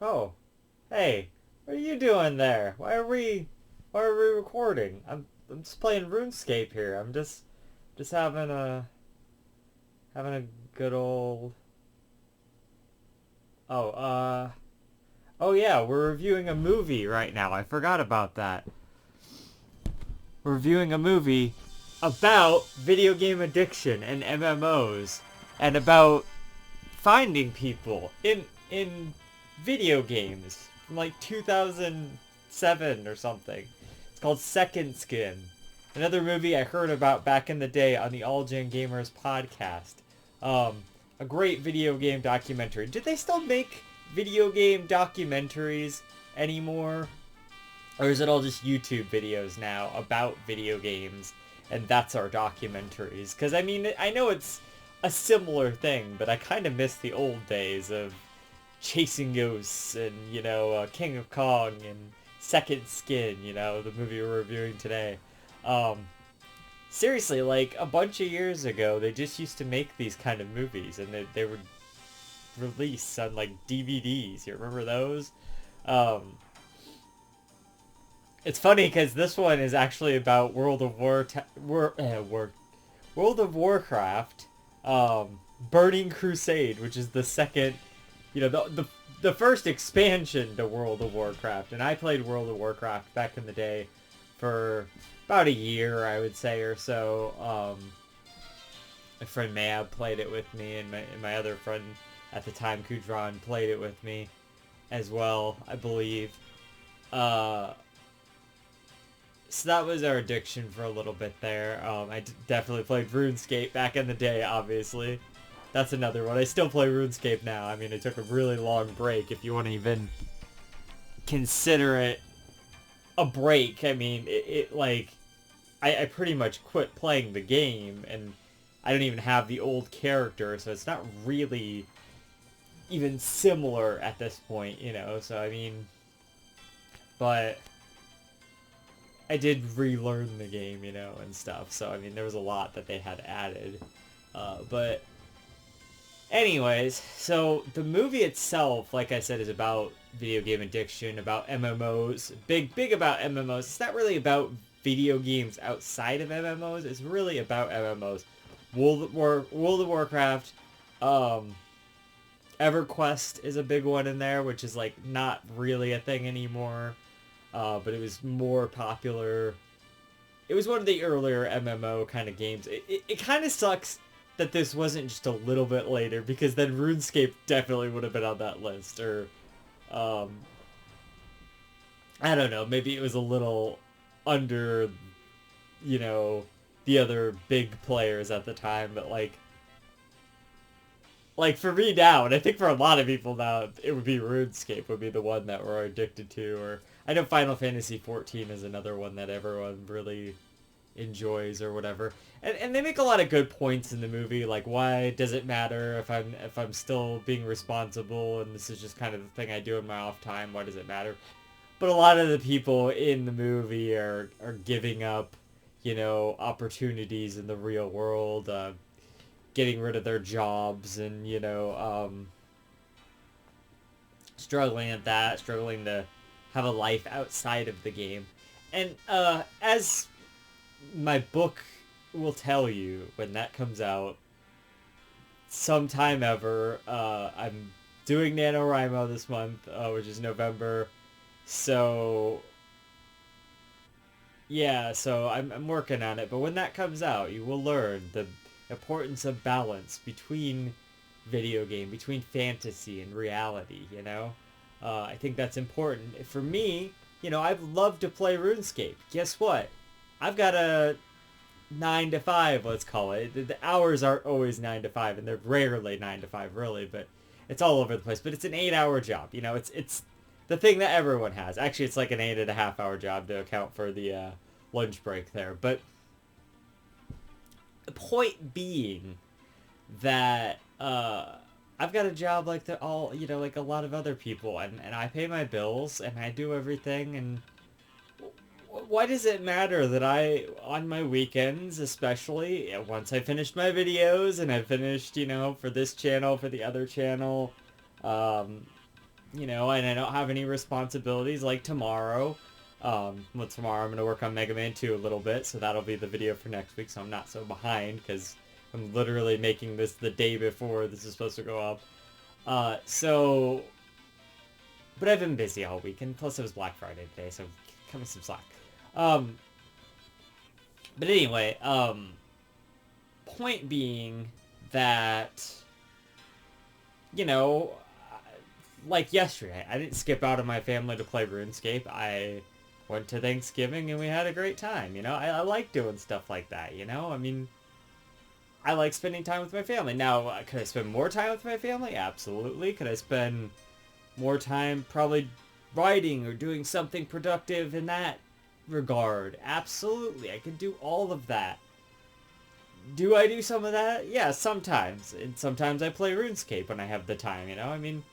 Oh, hey, what are you doing there? Why are we recording? I'm just playing RuneScape here. I'm just having a good old. Oh, oh yeah, we're reviewing a movie right now. I forgot about that. We're reviewing a movie about video game addiction and MMOs and about finding people in video games from like 2007 or something. It's called Second Skin. Another movie I heard about back in the day on the All Gen Gamers podcast. Um, a great video game documentary. Did they still make video game documentaries anymore? Or is it all just YouTube videos now about video games and that's our documentaries? Because I mean, I know it's a similar thing, but I kind of miss the old days of Chasing Ghosts and, King of Kong and Second Skin, the movie we're reviewing today. Um, Seriously, like a bunch of years ago, they just used to make these kind of movies and they would release on like DVDs. You remember those? Um, it's funny because this one is actually about World of Warcraft, Burning Crusade, which is the second, the first expansion to World of Warcraft. And I played World of Warcraft back in the day for about a year, I would say, or so. My friend Mayab played it with me, and my other friend at the time, Kudron, played it with me as well, I believe. Uh, so that was our addiction for a little bit there. Definitely played RuneScape back in the day, obviously. That's another one. I still play RuneScape now. I mean, I took a really long break, if you want to even consider it a break. I mean, I pretty much quit playing the game, and I don't even have the old character, so it's not really even similar at this point, so I mean, but I did relearn the game, and stuff. So I mean, there was a lot that they had added. But anyways, so the movie itself, like I said, is about video game addiction, about MMOs. Big about MMOs. It's not really about video games outside of MMOs. It's really about MMOs. World of Warcraft. EverQuest is a big one in there, which is like not really a thing anymore. But it was more popular. It was one of the earlier MMO kind of games. It kind of sucks that this wasn't just a little bit later, because then RuneScape definitely would have been on that list. Or, I don't know, maybe it was a little under, the other big players at the time. But like for me now, and I think for a lot of people now, it would be RuneScape would be the one that we're addicted to. Or I know Final Fantasy 14 is another one that everyone really enjoys or whatever. And they make a lot of good points in the movie, like why does it matter if I'm still being responsible and this is just kind of the thing I do in my off time, why does it matter? But a lot of the people in the movie are giving up, opportunities in the real world, getting rid of their jobs and, struggling at that, struggling to have a life outside of the game. And as my book will tell you when that comes out, sometime ever, I'm doing NaNoWriMo this month, which is November. So, yeah, so I'm working on it. But when that comes out, you will learn the importance of balance between between fantasy and reality. I think that's important. For me, I've loved to play RuneScape. Guess what? I've got a 9 to 5, let's call it. The hours aren't always 9 to 5, and they're rarely 9 to 5, really, but it's all over the place. But it's an 8-hour job. It's the thing that everyone has. Actually, it's like an 8.5-hour job to account for the lunch break there. But the point being that I've got a job like like a lot of other people, and I pay my bills and I do everything. And why does it matter that on my weekends, especially once I finished my videos and I finished, for this channel, for the other channel, you know, and I don't have any responsibilities like tomorrow. Well, tomorrow I'm going to work on Mega Man 2 a little bit, so that'll be the video for next week, so I'm not so behind, because I'm literally making this the day before this is supposed to go up. But I've been busy all week, and plus it was Black Friday today, so cut me some slack. But anyway, point being that, you know, like yesterday, I didn't skip out of my family to play RuneScape. I went to Thanksgiving and we had a great time, you know? I like doing stuff like that, you know? I mean, I like spending time with my family. Now, could I spend more time with my family? Absolutely. Could I spend more time probably writing or doing something productive in that regard? Absolutely. I could do all of that. Do I do some of that? Yeah, sometimes. And sometimes I play RuneScape when I have the time, you know? I mean,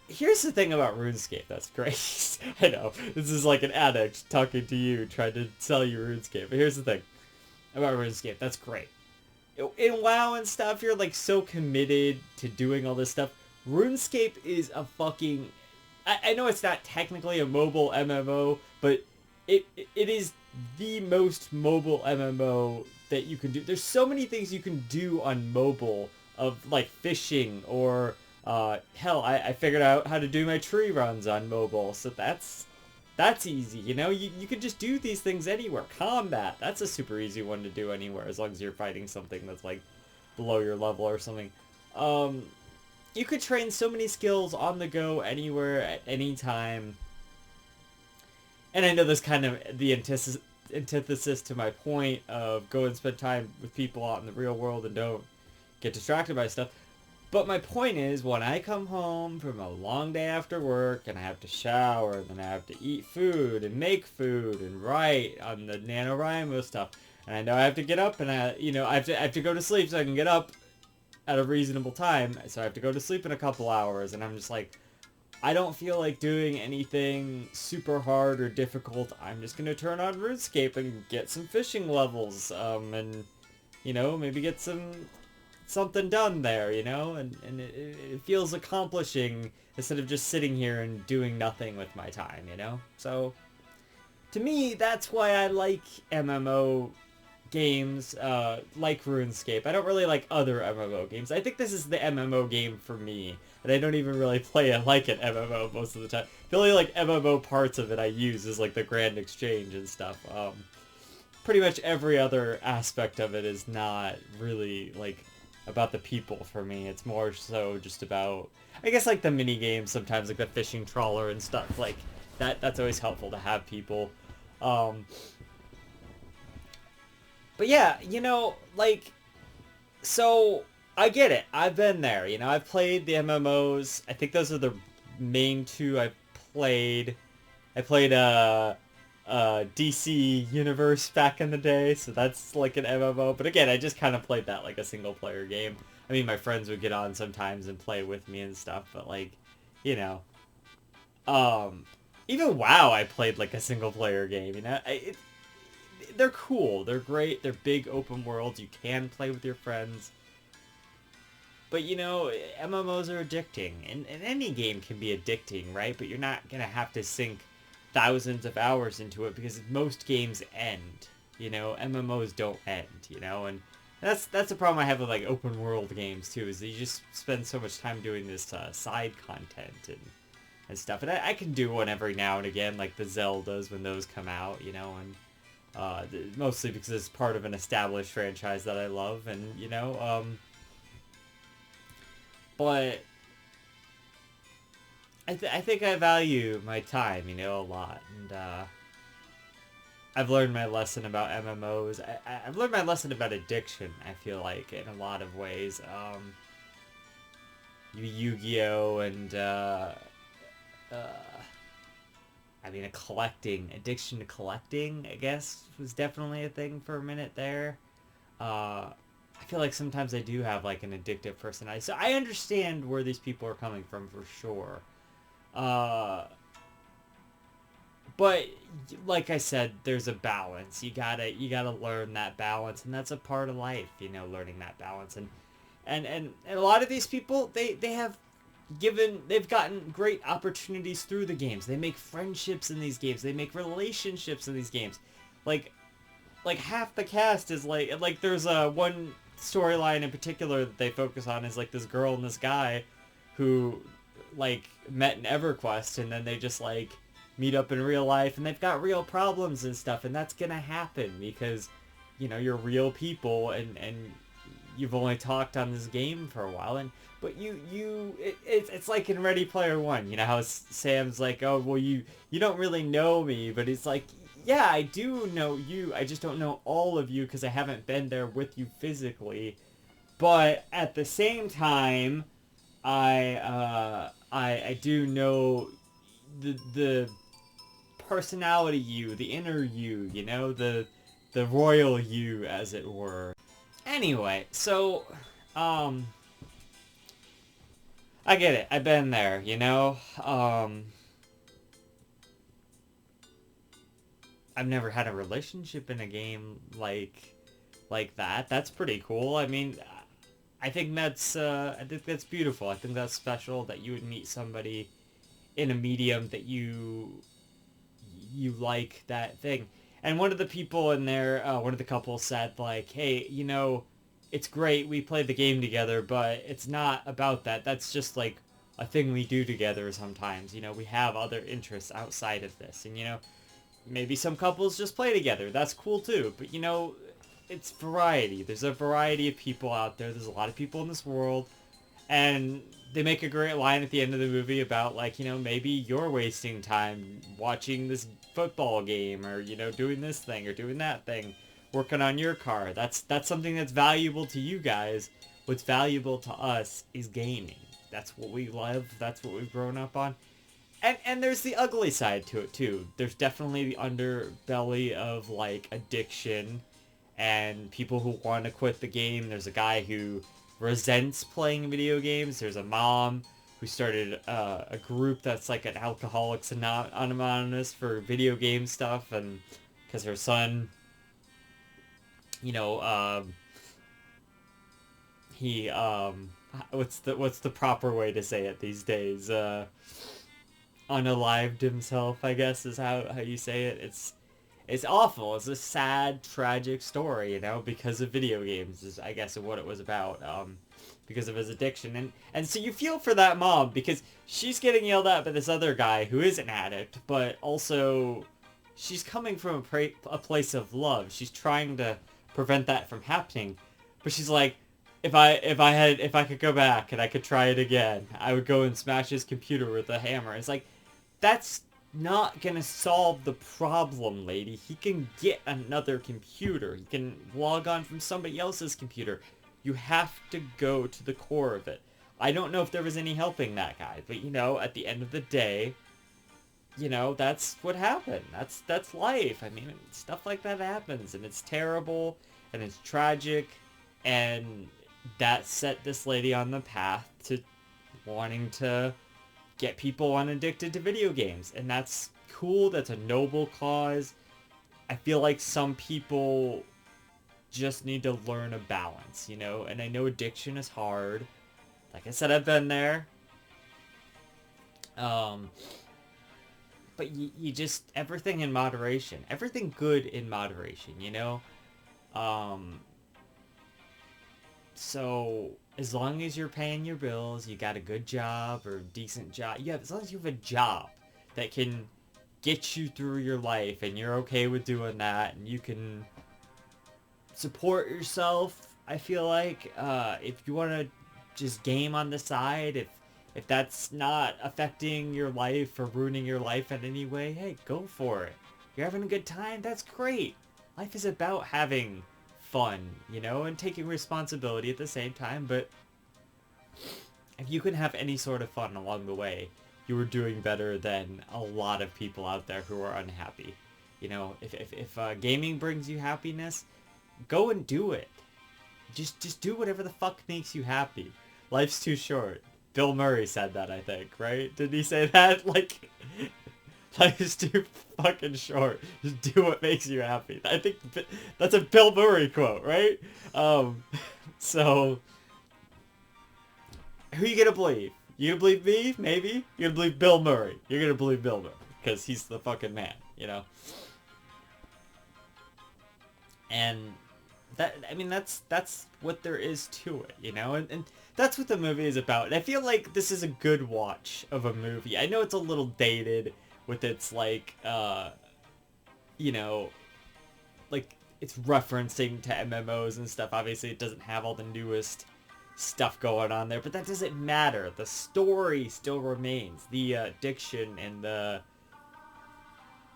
here's the thing about RuneScape that's great. I know, this is like an addict talking to you, trying to sell you RuneScape. But here's the thing about RuneScape that's great. In WoW and stuff, you're like so committed to doing all this stuff. RuneScape is a fucking... I know it's not technically a mobile MMO, but it is the most mobile MMO that you can do. There's so many things you can do on mobile, of like fishing or hell, I figured out how to do my tree runs on mobile, so that's easy, you know? You can just do these things anywhere. Combat, that's a super easy one to do anywhere, as long as you're fighting something that's like below your level or something. You could train so many skills on the go, anywhere, at any time. And I know this kind of the antithesis to my point of go and spend time with people out in the real world and don't get distracted by stuff. But my point is, when I come home from a long day after work and I have to shower, and then I have to eat food and make food and write on the NaNoWriMo stuff, and I know I have to get up and I have to go to sleep so I can get up at a reasonable time, so I have to go to sleep in a couple hours, and I'm just like, I don't feel like doing anything super hard or difficult. I'm just gonna turn on RuneScape and get some fishing levels, and, you know, maybe get something done there, you know, and it feels accomplishing instead of just sitting here and doing nothing with my time, you know? So, to me, that's why I like MMO games, like RuneScape. I don't really like other MMO games. I think this is the MMO game for me, and I don't even really play it like an MMO most of the time. The only, like, MMO parts of it I use is, like, the Grand Exchange and stuff. Pretty much every other aspect of it is not really, like, about the people for me. It's more so just about, I guess, like, the mini games sometimes, like the fishing trawler and stuff, like, that's always helpful to have people. But yeah, you know, like, so I get it. I've been there, you know, I've played the MMOs. I think those are the main two I've played. I played DC Universe back in the day, so that's like an MMO. But again, I just kind of played that like a single player game. I mean, my friends would get on sometimes and play with me and stuff, but like, you know, even WoW I played like a single player game, you know? They're cool, they're great, they're big open worlds, you can play with your friends. But, you know, MMOs are addicting, and any game can be addicting, right? But you're not gonna have to sink thousands of hours into it, because most games end, you know? MMOs don't end, you know? And that's the problem I have with, like, open world games, too, is that you just spend so much time doing this side content and stuff. And I can do one every now and again, like the Zeldas when those come out, you know, and mostly because it's part of an established franchise that I love, and, you know, but I think I value my time, you know, a lot, and I've learned my lesson about MMOs. I've learned my lesson about addiction, I feel like, in a lot of ways. Yu-Gi-Oh! And, I mean, addiction to collecting, I guess, was definitely a thing for a minute there. I feel like sometimes I do have, like, an addictive personality. So I understand where these people are coming from, for sure. But, like I said, there's a balance. You gotta learn that balance, and that's a part of life, you know, learning that balance. And a lot of these people, they have they've gotten great opportunities through the games. They make friendships in these games. They make relationships in these games. Like half the cast is like there's one storyline in particular that they focus on is like this girl and this guy who like met in EverQuest, and then they just like meet up in real life, and they've got real problems and stuff, and that's gonna happen because you're real people, and you've only talked on this game for a while, but it's like in Ready Player One, how Sam's like, oh well, you don't really know me, but it's like, yeah, I do know you, I just don't know all of you because I haven't been there with you physically, but at the same time, I do know the personality you, the inner you, the royal you, as it were. Anyway, so, I get it. I've been there, I've never had a relationship in a game like that. That's pretty cool. I mean, I think that's beautiful. I think that's special that you would meet somebody in a medium that you like that thing. And one of the people in there, one of the couples said like, hey, it's great we play the game together, but it's not about that. That's just like a thing we do together sometimes. We have other interests outside of this. And, maybe some couples just play together. That's cool too. But, it's variety. There's a variety of people out there. There's a lot of people in this world. And they make a great line at the end of the movie about, like, maybe you're wasting time watching this football game, or, doing this thing or doing that thing, working on your car. That's something that's valuable to you guys. What's valuable to us is gaming. That's what we love. That's what we've grown up on. And there's the ugly side to it, too. There's definitely the underbelly of, like, addiction and people who want to quit the game. There's a guy who resents playing video games. There's a mom who started a group that's like an Alcoholics Anonymous for video game stuff, and because her son, he what's the proper way to say it these days? Unalived himself, I guess, is how you say it. It's awful. It's a sad, tragic story, because of video games, is I guess what it was about, because of his addiction. And so you feel for that mom, because she's getting yelled at by this other guy who is an addict, but also she's coming from a place of love. She's trying to prevent that from happening, but she's like, if I could go back and I could try it again, I would go and smash his computer with a hammer. It's like, that's not gonna solve the problem, lady. He can get another computer. He can log on from somebody else's computer. You have to go to the core of it. I don't know if there was any helping that guy, but at the end of the day, that's what happened. That's life. I mean, stuff like that happens, and it's terrible, and it's tragic, and that set this lady on the path to wanting to get people unaddicted to video games, and that's cool. That's a noble cause. I feel like some people just need to learn a balance, and I know addiction is hard. Like I said, I've been there. But you just, everything in moderation, everything good in moderation, so as long as you're paying your bills, you got a good job or decent job. Yeah, as long as you have a job that can get you through your life, and you're okay with doing that, and you can support yourself, I feel like, if you want to just game on the side, if that's not affecting your life or ruining your life in any way, hey, go for it. You're having a good time? That's great. Life is about having fun, and taking responsibility at the same time, but if you can have any sort of fun along the way, you are doing better than a lot of people out there who are unhappy. If gaming brings you happiness, go and do it. Just do whatever the fuck makes you happy. Life's too short. Bill Murray said that, I think, right? Did he say that? Like, life is too fucking short. Just do what makes you happy. I think that's a Bill Murray quote, right? So, who you gonna believe? You gonna believe me? Maybe. You're gonna believe Bill Murray. You're gonna believe Bill Murray because he's the fucking man, you know. And that, I mean, that's what there is to it, you know, and that's what the movie is about. And I feel like this is a good watch of a movie. I know it's a little dated with its like, you know, like it's referencing to MMOs and stuff. Obviously, it doesn't have all the newest stuff going on there, but that doesn't matter. The story still remains. The addiction and the,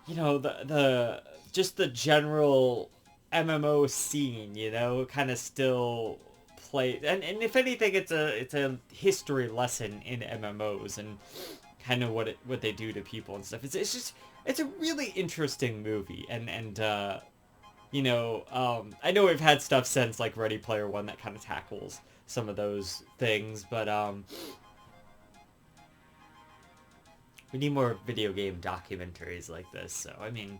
you know, the just the general MMO scene, you know, kind of still play. And if anything, it's a history lesson in MMOs and kind of what they do to people and stuff. It's a really interesting movie, and you know, I know we've had stuff since like Ready Player One that kind of tackles some of those things, but we need more video game documentaries like this. So I mean,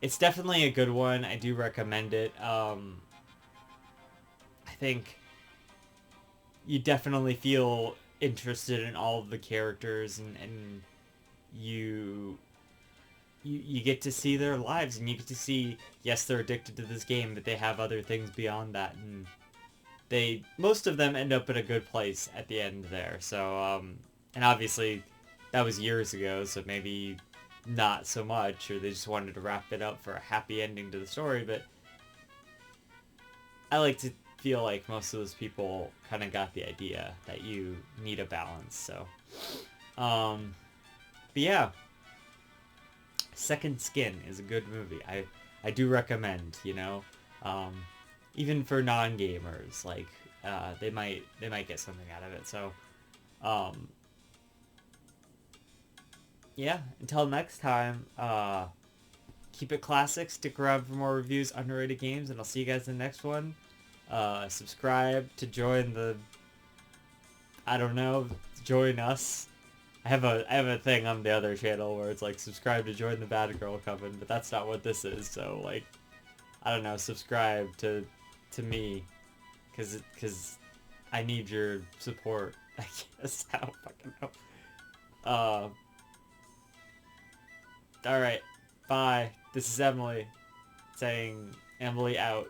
it's definitely a good one. I do recommend it. I think you definitely feel interested in all of the characters, and you get to see their lives, and you get to see, yes, they're addicted to this game, but they have other things beyond that, and most of them end up in a good place at the end there. So, and obviously that was years ago, so maybe not so much, or they just wanted to wrap it up for a happy ending to the story, but I like to feel like most of those people kind of got the idea that you need a balance. So, but yeah, Second Skin is a good movie. I do recommend, you know, even for non-gamers, like, they might get something out of it. So, yeah, until next time, keep it classic, stick around for more reviews, underrated games, and I'll see you guys in the next one. Subscribe to join the, I don't know, join us. I have a thing on the other channel where it's like, subscribe to join the Bad Girl Coven, but that's not what this is. So like, I don't know, subscribe to me, cause I need your support. I guess I don't fucking know. All right, bye. This is Emily saying, Emily out.